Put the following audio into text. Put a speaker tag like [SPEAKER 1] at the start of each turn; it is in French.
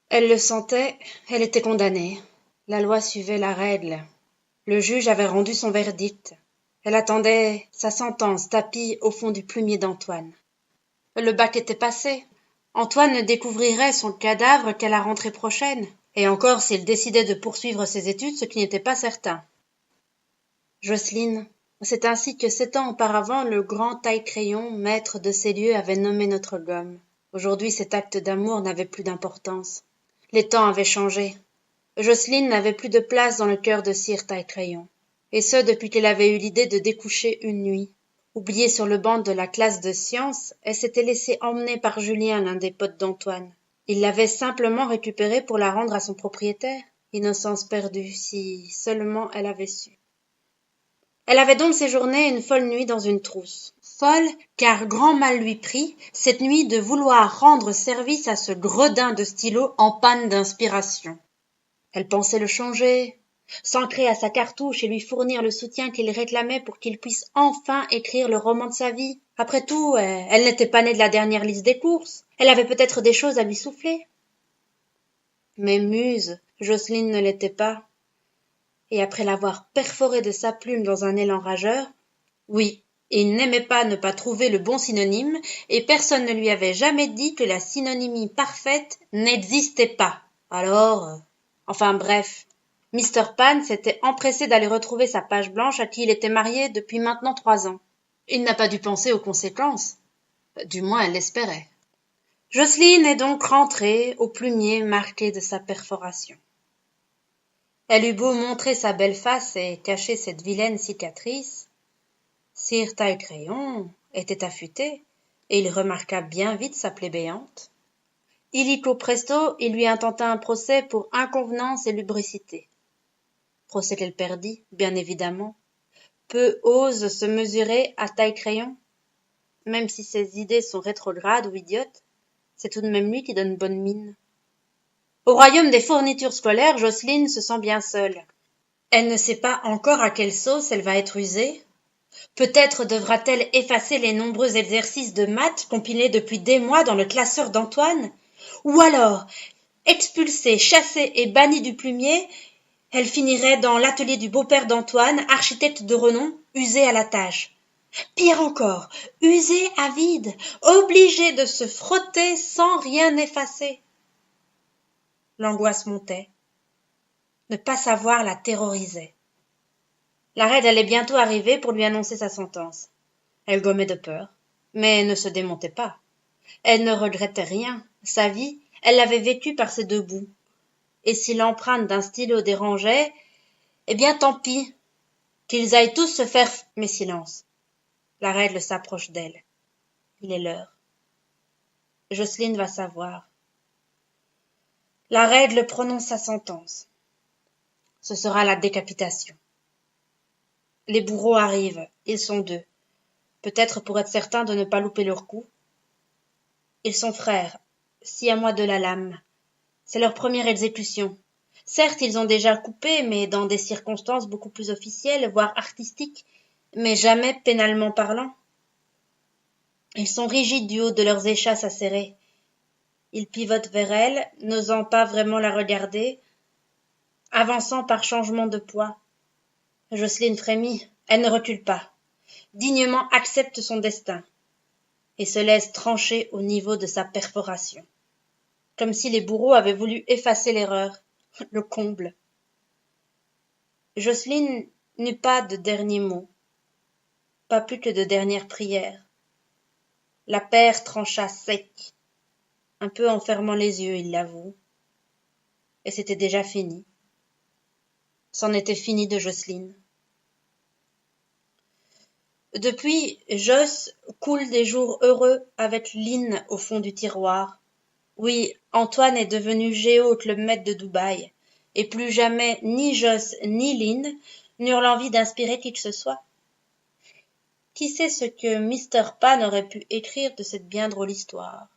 [SPEAKER 1] Elle le sentait, elle était condamnée. La loi suivait la règle. Le juge avait rendu son verdict. Elle attendait sa sentence tapie au fond du plumier d'Antoine. Le bac était passé. Antoine ne découvrirait son cadavre qu'à la rentrée prochaine, et encore s'il décidait de poursuivre ses études, ce qui n'était pas certain. Jocelyne, c'est ainsi que 7 ans auparavant le grand taille-crayon, maître de ces lieux, avait nommé notre gomme. Aujourd'hui cet acte d'amour n'avait plus d'importance. Les temps avaient changé. Jocelyne n'avait plus de place dans le cœur de Sire Taille-Crayon, et ce depuis qu'elle avait eu l'idée de découcher une nuit. Oubliée sur le banc de la classe de sciences, elle s'était laissée emmener par Julien, l'un des potes d'Antoine. Il l'avait simplement récupérée pour la rendre à son propriétaire. Innocence perdue, si seulement elle avait su. Elle avait donc séjourné une folle nuit dans une trousse. Folle, car grand mal lui prit, cette nuit de vouloir rendre service à ce gredin de stylo en panne d'inspiration. Elle pensait le changer, s'ancrer à sa cartouche et lui fournir le soutien qu'il réclamait pour qu'il puisse enfin écrire le roman de sa vie. Après tout, elle n'était pas née de la dernière liste des courses. Elle avait peut-être des choses à lui souffler. Mais muse, Jocelyne ne l'était pas. Et après l'avoir perforée de sa plume dans un élan rageur, oui, il n'aimait pas ne pas trouver le bon synonyme, et personne ne lui avait jamais dit que la synonymie parfaite n'existait pas. Alors, enfin bref, Mr. Pan s'était empressé d'aller retrouver sa page blanche à qui il était marié depuis maintenant 3 ans. Il n'a pas dû penser aux conséquences. Du moins, elle l'espérait. Jocelyne est donc rentrée au plumier marqué de sa perforation. Elle eut beau montrer sa belle face et cacher cette vilaine cicatrice, Sire Taille-Crayon était affûté, et il remarqua bien vite sa plébéante. Illico presto, il lui intenta un procès pour inconvenance et lubricité. Procès qu'elle perdit, bien évidemment. Peu ose se mesurer à Taille-Crayon. Même si ses idées sont rétrogrades ou idiotes, c'est tout de même lui qui donne bonne mine. Au royaume des fournitures scolaires, Jocelyne se sent bien seule. Elle ne sait pas encore à quelle sauce elle va être usée. Peut-être devra-t-elle effacer les nombreux exercices de maths compilés depuis des mois dans le classeur d'Antoine, ou alors, expulsée, chassée et bannie du plumier, elle finirait dans l'atelier du beau-père d'Antoine, architecte de renom, usée à la tâche. Pire encore, usée à vide, obligée de se frotter sans rien effacer. L'angoisse montait. Ne pas savoir la terrorisait. La reine allait bientôt arriver pour lui annoncer sa sentence. Elle gommait de peur, mais ne se démontait pas. Elle ne regrettait rien. Sa vie, elle l'avait vécue par ses deux bouts. Et si l'empreinte d'un stylo dérangeait, eh bien tant pis. Qu'ils aillent tous se faire... Mais silence. La règle s'approche d'elle. Il est l'heure. Jocelyne va savoir. La règle prononce sa sentence. Ce sera la décapitation. Les bourreaux arrivent. Ils sont 2. Peut-être pour être certains de ne pas louper leur coup. Ils sont frères, 6 mois de la lame. C'est leur première exécution. Certes, ils ont déjà coupé, mais dans des circonstances beaucoup plus officielles, voire artistiques, mais jamais pénalement parlant. Ils sont rigides du haut de leurs échasses acérées. Ils pivotent vers elle, n'osant pas vraiment la regarder, avançant par changement de poids. Jocelyne frémit. Elle ne recule pas. Dignement accepte son destin et se laisse trancher au niveau de sa perforation. Comme si les bourreaux avaient voulu effacer l'erreur. Le comble. Jocelyne n'eut pas de dernier mot, pas plus que de dernière prière. La paire trancha sec, un peu en fermant les yeux, il l'avoue. Et c'était déjà fini. C'en était fini de Jocelyne. Depuis, Joss coule des jours heureux avec Lynn au fond du tiroir. Oui, Antoine est devenu géote le maître de Dubaï, et plus jamais ni Joss ni Lynn n'eurent l'envie d'inspirer qui que ce soit. Qui sait ce que Mr. Pan aurait pu écrire de cette bien drôle histoire?